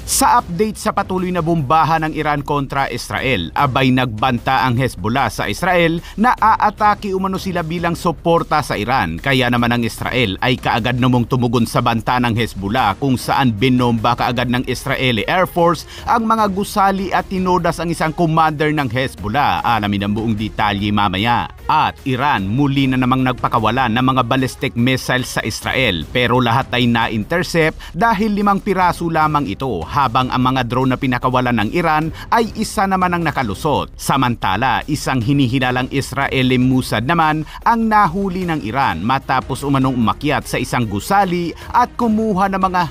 Sa update sa patuloy na bombahan ng Iran kontra Israel, abay nagbanta ang Hezbollah sa Israel na aatake umano sila bilang suporta sa Iran. Kaya naman ang Israel ay kaagad namang tumugon sa banta ng Hezbollah kung saan binomba kaagad ng Israeli Air Force ang mga gusali at tinodas ang isang commander ng Hezbollah. Alamin ang buong detalye mamaya. At Iran muli na namang nagpakawalan ng mga ballistic missiles sa Israel pero lahat ay na-intercept dahil 5 piraso lamang ito, habang ang mga drone na pinakawalan ng Iran ay isa naman ang nakalusot. Samantala, isang hinihinalang Israeli Mossad naman ang nahuli ng Iran matapos umanong umakyat sa isang gusali at kumuha ng mga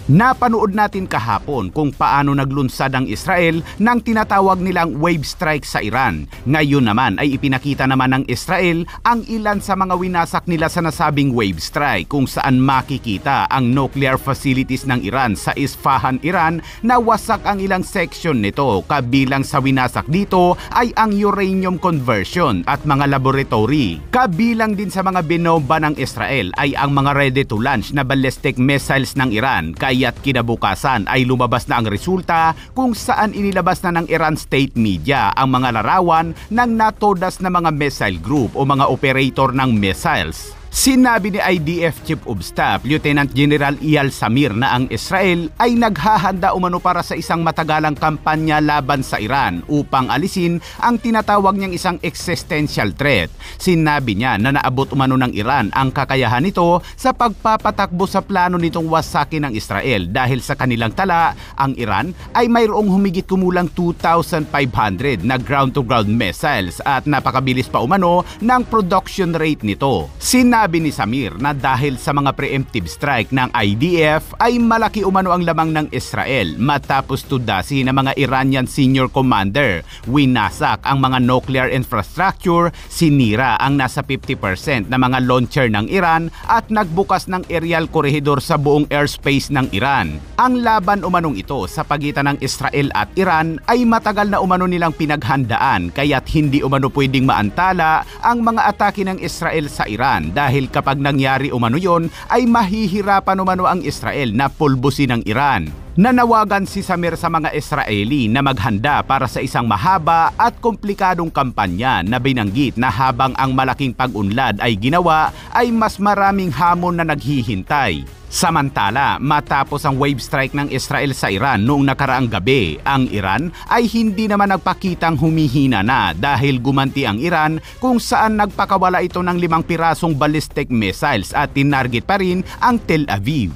napanood natin kahapon kung paano naglunsad ang Israel ng tinatawag nilang wave strike sa Iran. Ngayon naman ay ipinakita naman ng Israel ang ilan sa mga winasak nila sa nasabing wave strike kung saan makikita ang nuclear facilities ng Iran sa Isfahan, Iran na wasak ang ilang section nito. Kabilang sa winasak dito ay ang uranium conversion at mga laboratory. Kabilang din sa mga binomba ng Israel ay ang mga ready to launch na ballistic missiles ng Iran. Kaya't kinabukasan ay lumabas na ang resulta kung saan inilabas na ng Iran state media ang mga larawan ng natodas na mga missile group o mga operator ng missiles. Sinabi ni IDF Chief of Staff Lieutenant General Eyal Zamir na ang Israel ay naghahanda umano para sa isang matagalang kampanya laban sa Iran upang alisin ang tinatawag niyang isang existential threat. Sinabi niya na naabot umano ng Iran ang kakayahan nito sa pagpapatakbo sa plano nitong wasakin ng Israel dahil sa kanilang tala, ang Iran ay mayroong humigit kumulang 2,500 na ground-to-ground missiles at napakabilis pa umano ng production rate nito. Sinabi ni Zamir na dahil sa mga preemptive strike ng IDF ay malaki umano ang lamang ng Israel matapos tudasi ng mga Iranian senior commander. Winasak ang mga nuclear infrastructure, sinira ang nasa 50% na mga launcher ng Iran at nagbukas ng aerial corridor sa buong airspace ng Iran. Ang laban umanong ito sa pagitan ng Israel at Iran ay matagal na umano nilang pinaghandaan kaya't hindi umano pwedeng maantala ang mga atake ng Israel sa Iran dahil kapag nangyari umano yon ay mahihirapan umano ang Israel na pulbusin ng Iran. Nanawagan si Zamir sa mga Israeli na maghanda para sa isang mahaba at komplikadong kampanya na binanggit na habang ang malaking pag-unlad ay ginawa ay mas maraming hamon na naghihintay. Samantala, matapos ang wave strike ng Israel sa Iran noong nakaraang gabi, ang Iran ay hindi naman nagpakitang humihina na dahil gumanti ang Iran kung saan nagpakawala ito ng 5 pirasong ballistic missiles at tinarget pa rin ang Tel Aviv.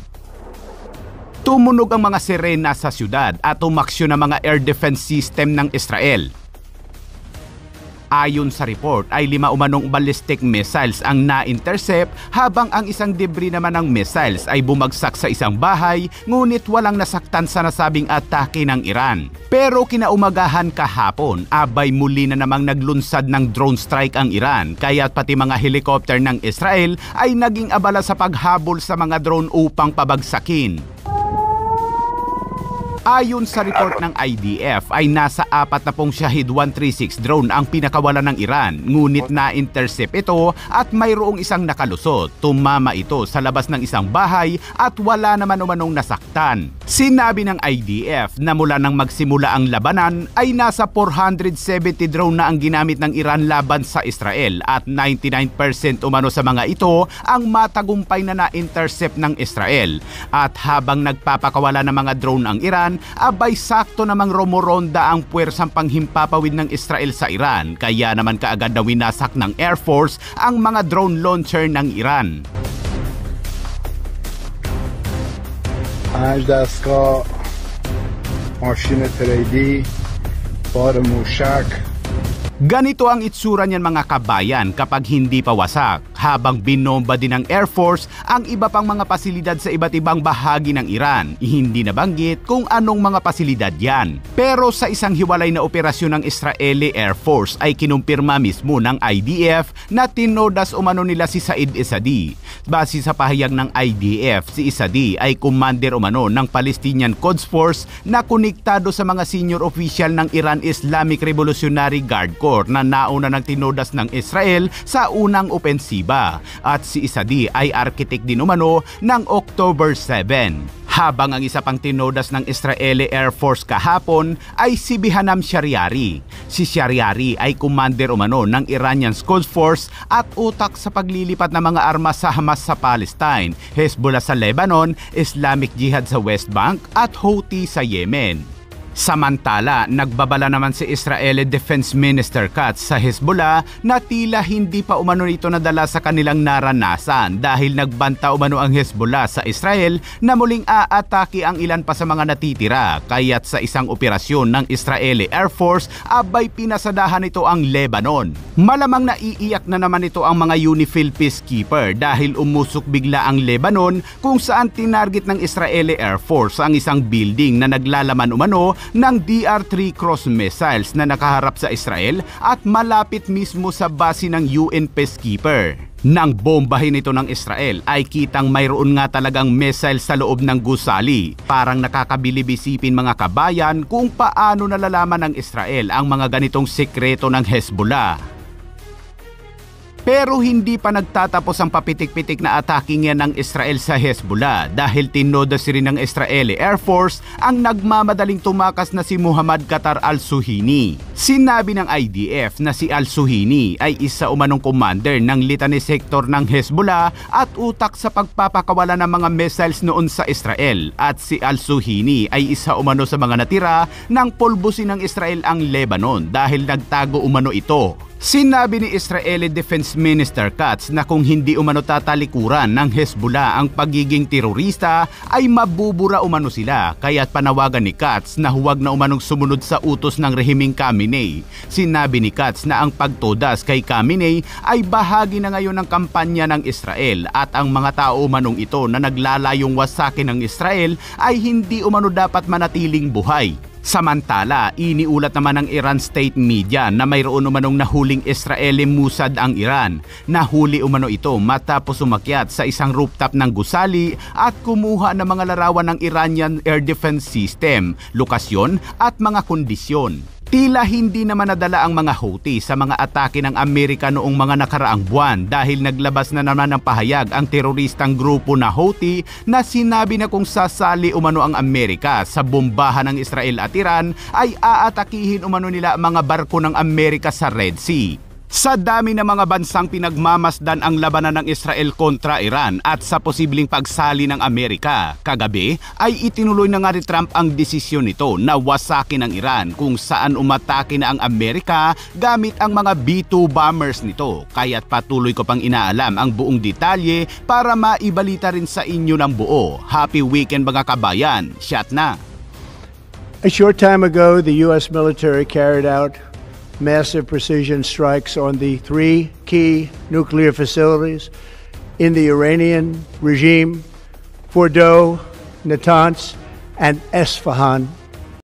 Tumunog ang mga sirena sa syudad at umaksyon ang mga air defense system ng Israel. Ayon sa report ay 5 umanong ballistic missiles ang na-intercept habang ang isang debris naman ng missiles ay bumagsak sa isang bahay ngunit walang nasaktan sa nasabing atake ng Iran. Pero kinaumagahan kahapon abay muli na namang naglunsad ng drone strike ang Iran kaya't pati mga helicopter ng Israel ay naging abala sa paghabol sa mga drone upang pabagsakin. Ayon sa report ng IDF ay nasa 40 Shahid 136 drone ang pinakawalan ng Iran ngunit na-intercept ito at mayroong isang nakalusot. Tumama ito sa labas ng isang bahay at wala naman umanong nasaktan. Sinabi ng IDF na mula nang magsimula ang labanan ay nasa 470 drone na ang ginamit ng Iran laban sa Israel at 99% umano sa mga ito ang matagumpay na na-intercept ng Israel. At habang nagpapakawala ng mga drone ang Iran, abay sakto namang romoronda ang puwersang panghimpapawid ng Israel sa Iran kaya naman kaagad na winasak ng Air Force ang mga drone launcher ng Iran. دستگاه ماشین تریدی بار موشک. Ganito ang itsura niyan mga kabayan kapag hindi pa wasak, habang binomba din ng Air Force ang iba pang mga pasilidad sa iba't ibang bahagi ng Iran. Hindi nabanggit kung anong mga pasilidad yan. Pero sa isang hiwalay na operasyon ng Israeli Air Force ay kinumpirma mismo ng IDF na tinodas umano nila si Said Essadi. Base sa pahayag ng IDF, si Essadi ay commander umano ng Palestinian Quds Force na konektado sa mga senior official ng Iran Islamic Revolutionary Guard Corps na nauna ng tinodas ng Israel sa unang opensiba. Cuba at si Isadi ay architect din umano ng October 7. Habang ang isa pang tinodas ng Israeli Air Force kahapon ay si Bihanam Shariari. Si Shariari ay commander umano ng Iranian Quds Force at utak sa paglilipat ng mga armas sa Hamas sa Palestine, Hezbollah sa Lebanon, Islamic Jihad sa West Bank at Houthi sa Yemen. Samantala, nagbabala naman si Israeli Defense Minister Katz sa Hezbollah na tila hindi pa umano ito nadala sa kanilang naranasan dahil nagbanta umano ang Hezbollah sa Israel na muling aatake ang ilan pa sa mga natitira, kaya't sa isang operasyon ng Israeli Air Force abay pinasadahan ito ang Lebanon. Malamang naiiyak na naman ito ang mga UNIFIL peacekeeper dahil umusok bigla ang Lebanon kung saan tinarget ng Israeli Air Force ang isang building na naglalaman umano ng DR-3 cross missiles na nakaharap sa Israel at malapit mismo sa base ng UN peacekeeper. Nang bombahin ito ng Israel ay kitang mayroon nga talagang missile sa loob ng gusali. Parang nakakabilib isipin mga kabayan kung paano nalalaman ng Israel ang mga ganitong sekreto ng Hezbollah. Pero hindi pa nagtatapos ang papitik-pitik na ataking yan ng Israel sa Hezbollah dahil tinodas rin ng Israeli Air Force ang nagmamadaling tumakas na si Muhammad Qatar al-Suhini. Sinabi ng IDF na si al-Suhini ay isa umanong commander ng Litani Sector ng Hezbollah at utak sa pagpapakawala ng mga missiles noon sa Israel, at si al-Suhini ay isa umano sa mga natira ng pulbusin ng Israel ang Lebanon dahil nagtago umano ito. Sinabi ni Israeli Defense Minister Katz na kung hindi umano tatalikuran ng Hezbollah ang pagiging terorista ay mabubura umano sila, kaya't panawagan ni Katz na huwag na umanong sumunod sa utos ng rehimeng Khamenei. Sinabi ni Katz na ang pagtodas kay Khamenei ay bahagi na ngayon ng kampanya ng Israel at ang mga tao umanong ito na naglalayong wasakin ng Israel ay hindi umano dapat manatiling buhay. Samantala, iniulat naman ng Iran state media na mayroon umanong nahuling Israeli Mossad ang Iran. Nahuli umano ito matapos umakyat sa isang rooftop ng gusali at kumuha ng mga larawan ng Iranian Air Defense System, lokasyon at mga kondisyon. Tila hindi naman nadala ang mga Houthi sa mga atake ng Amerika noong mga nakaraang buwan dahil naglabas na naman ng pahayag ang teroristang grupo na Houthi na sinabi na kung sasali umano ang Amerika sa bombahan ng Israel at Iran ay aatakihin umano nila mga barko ng Amerika sa Red Sea. Sa dami ng mga bansang pinagmamasdan ang labanan ng Israel kontra Iran at sa posibleng pagsali ng Amerika, kagabi ay itinuloy na nga ni Trump ang desisyon nito na wasakin ang Iran kung saan umatake na ang Amerika gamit ang mga B-2 bombers nito. Kaya't patuloy ko pang inaalam ang buong detalye para maibalita rin sa inyo ng buo. Happy weekend mga kabayan, shot na! A short time ago, the U.S. military carried out massive precision strikes on the 3 key nuclear facilities in the Iranian regime, Fordow, Natanz, and Esfahan.